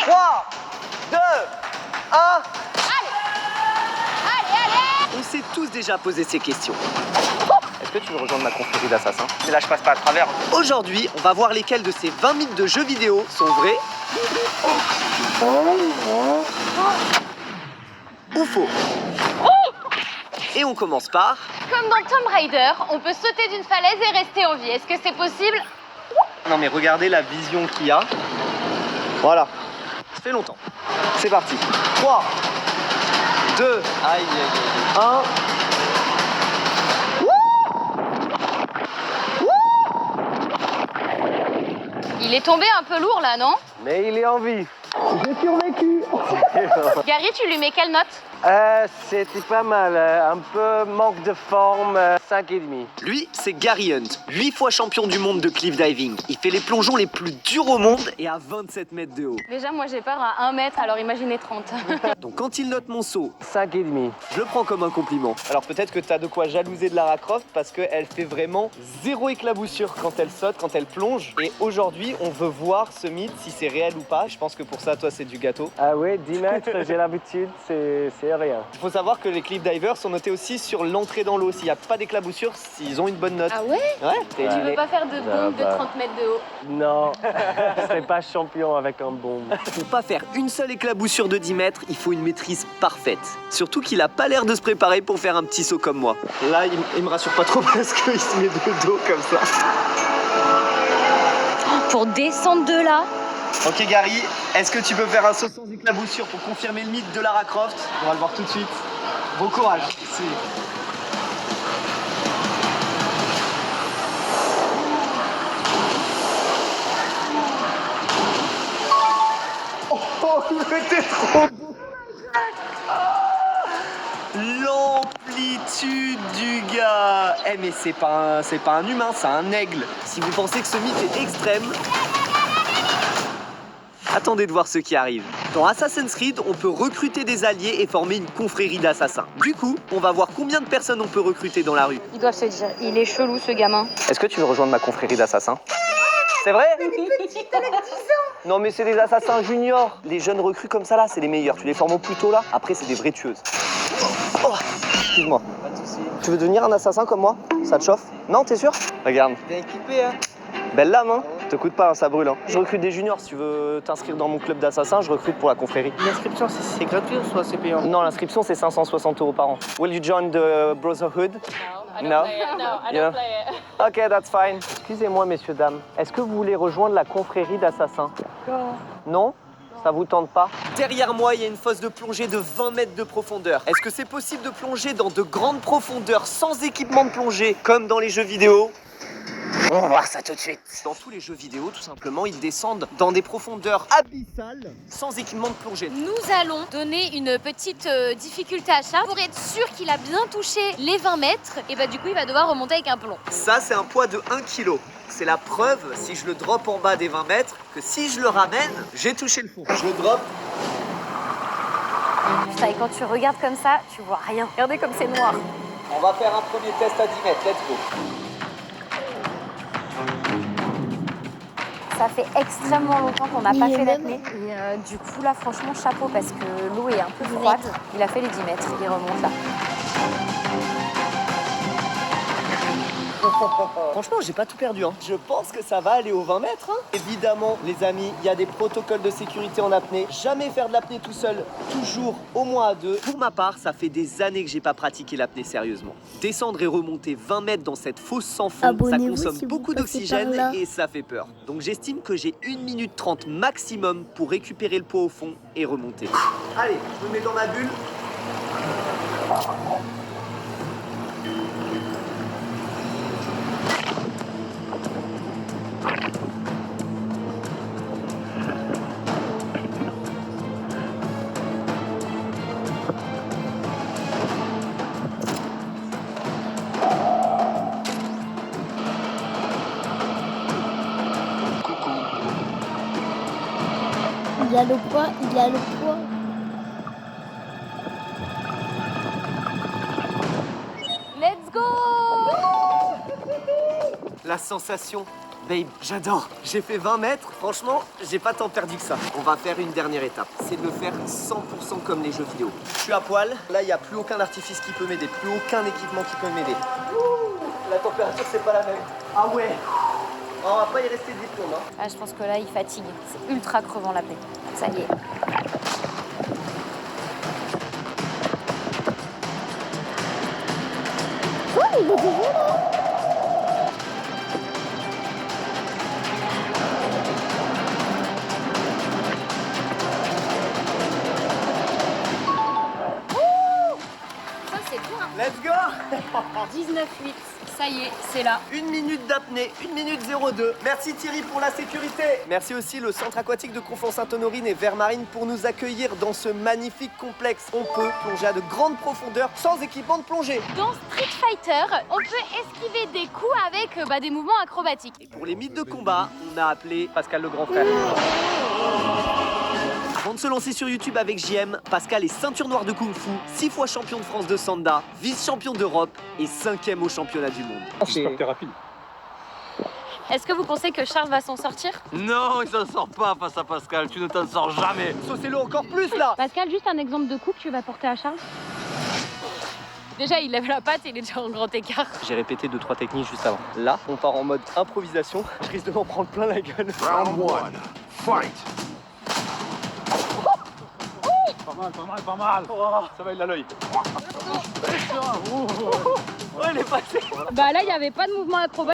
3, 2, 1. Allez. On s'est tous déjà posé ces questions. Est-ce que tu veux rejoindre ma confrérie d'assassins? Mais là, je passe pas à travers. Aujourd'hui, on va voir lesquels de ces 20 mythes de jeux vidéo sont vrais ou faux. Et on commence par... Comme dans Tomb Raider, on peut sauter d'une falaise et rester en vie. Est-ce que c'est possible? Non mais regardez la vision qu'il y a. Voilà. Ça fait longtemps. C'est parti. 3, 2, 1. Il est tombé un peu lourd là, non? Mais il est en vie. J'ai survécu. Gary, tu lui mets quelle note? C'était pas mal. Un peu manque de forme. 5,5. Lui, c'est Gary Hunt, 8 fois champion du monde de cliff diving. Il fait les plongeons les plus durs au monde et à 27 mètres de haut. Déjà, moi j'ai peur à 1 mètre, alors imaginez 30. Donc quand il note mon saut 5,5, je le prends comme un compliment. Alors peut-être que t'as de quoi jalouser de Lara Croft parce qu'elle fait vraiment zéro éclaboussure quand elle saute, quand elle plonge. Et aujourd'hui, on veut voir ce mythe, si c'est réel ou pas. Je pense que pour ça, toi, c'est du gâteau. Ah ouais, 10 mètres, j'ai l'habitude, c'est rien. Il faut savoir que les cliff divers sont notés aussi sur l'entrée dans l'eau. S'il n'y a pas d'éclaboussure, ils ont une bonne note. Ah ouais? Ouais, t'es Tu veux éliminé. pas faire de bombe de 30 mètres de haut? Non, je serai pas champion avec un bombe. Pour pas faire une seule éclaboussure de 10 mètres, il faut une maîtrise parfaite. Surtout qu'il a pas l'air de se préparer pour faire un petit saut comme moi. Là, il me rassure pas trop parce qu'il se met de dos comme ça. Pour descendre de là? Ok Gary, est-ce que tu peux faire un saut sans éclaboussure pour confirmer le mythe de Lara Croft? On va le voir tout de suite. Bon courage. Si. Oh, il était trop beau. L'amplitude du gars. Eh mais c'est pas un humain, c'est un aigle. Si vous pensez que ce mythe est extrême, attendez de voir ce qui arrive. Dans Assassin's Creed, on peut recruter des alliés et former une confrérie d'assassins. Du coup, on va voir combien de personnes on peut recruter dans la rue. Ils doivent se dire, il est chelou ce gamin. Est-ce que tu veux rejoindre ma confrérie d'assassins? C'est vrai? Non mais c'est des assassins juniors. Les jeunes recrues comme ça là, c'est les meilleurs. Tu les formes au plus tôt là, après c'est des vraies tueuses. Oh, excuse-moi. Pas de soucis. Tu veux devenir un assassin comme moi? Ça te chauffe? Non, t'es sûr? Regarde. Bien équipé, hein? Belle lame, hein? Te coûte pas, hein, ça brûle. Hein. Je recrute des juniors. Si tu veux t'inscrire dans mon club d'assassins, je recrute pour la confrérie. L'inscription, c'est gratuit ou soit c'est payant? Non, l'inscription c'est 560 € par an. Will you join the Brotherhood? I don't No? play it. No, I Yeah. don't play it. Ok, that's fine. Excusez-moi, messieurs, dames. Est-ce que vous voulez rejoindre la confrérie d'assassins? Non? Ça vous tente pas? Derrière moi, il y a une fosse de plongée de 20 mètres de profondeur. Est-ce que c'est possible de plonger dans de grandes profondeurs sans équipement de plongée, comme dans les jeux vidéo? On va voir ça tout de suite. Dans tous les jeux vidéo, tout simplement, ils descendent dans des profondeurs abyssales sans équipement de plongée. Nous allons donner une petite difficulté à Charles pour être sûr qu'il a bien touché les 20 mètres. Et bah du coup, il va devoir remonter avec un plomb. Ça, c'est un poids de 1 kg. C'est la preuve, si je le drop en bas des 20 mètres, que si je le ramène, j'ai touché le fond. Je le drop. Putain, et quand tu regardes comme ça, tu vois rien. Regardez comme c'est noir. On va faire un premier test à 10 mètres. Let's go. Ça fait extrêmement longtemps qu'on n'a pas fait l'apnée. Et du coup, là, franchement, chapeau parce que l'eau est un peu froide. Il a fait les 10 mètres, il remonte là. Franchement, j'ai pas tout perdu. Hein. Je pense que ça va aller aux 20 mètres. Hein. Évidemment, les amis, il y a des protocoles de sécurité en apnée. Jamais faire de l'apnée tout seul, toujours au moins à deux. Pour ma part, ça fait des années que j'ai pas pratiqué l'apnée sérieusement. Descendre et remonter 20 mètres dans cette fosse sans fond, ça Abonnez-vous consomme si vous beaucoup passez d'oxygène par là. et ça fait peur. Donc j'estime que j'ai 1 minute 30 maximum pour récupérer le poids au fond et remonter. Allez, je me mets dans ma bulle. Il a le poids, il a le poids. Let's go! La sensation Babe, j'adore. J'ai fait 20 mètres. Franchement, j'ai pas tant perdu que ça. On va faire une dernière étape. C'est de le faire 100% comme les jeux vidéo. Je suis à poil. Là, il n'y a plus aucun artifice qui peut m'aider. Plus aucun équipement qui peut m'aider. La température, c'est pas la même. Ah ouais. On va pas y rester 10 plombes. Hein. Ah, je pense que là, il fatigue. C'est ultra crevant la paix. Ça y est. Oh, il est déjà là. Ça, c'est tout, hein. Let's go. 19,8. Ça y est, c'est là. 1 minute d'apnée, 1 minute 02. Merci Thierry pour la sécurité. Merci aussi le centre aquatique de Conflans-Sainte-Honorine et Vermarine pour nous accueillir dans ce magnifique complexe. On peut plonger à de grandes profondeurs sans équipement de plongée. Dans Street Fighter, on peut esquiver des coups avec des mouvements acrobatiques. Et pour les mythes de combat, on a appelé Pascal le grand frère. Avant de se lancer sur YouTube avec JM, Pascal est ceinture noire de Kung Fu, 6 fois champion de France de Sanda, vice-champion d'Europe et 5e au championnat du monde. J'espère que t'es rapide. Est-ce que vous pensez que Charles va s'en sortir? Non, il s'en sort pas face à Pascal, tu ne t'en sors jamais. Saucez-le encore plus là. Pascal, juste un exemple de coup que tu vas porter à Charles. Déjà, il lève la patte, il est déjà en grand écart. J'ai répété 2-3 techniques juste avant. Là, on part en mode improvisation. Je risque de m'en prendre plein la gueule. Round 1, fight. Pas mal. Ça va, il a l'œil. Oh, il est passé. Bah là, il n'y avait pas de mouvement acrobatique.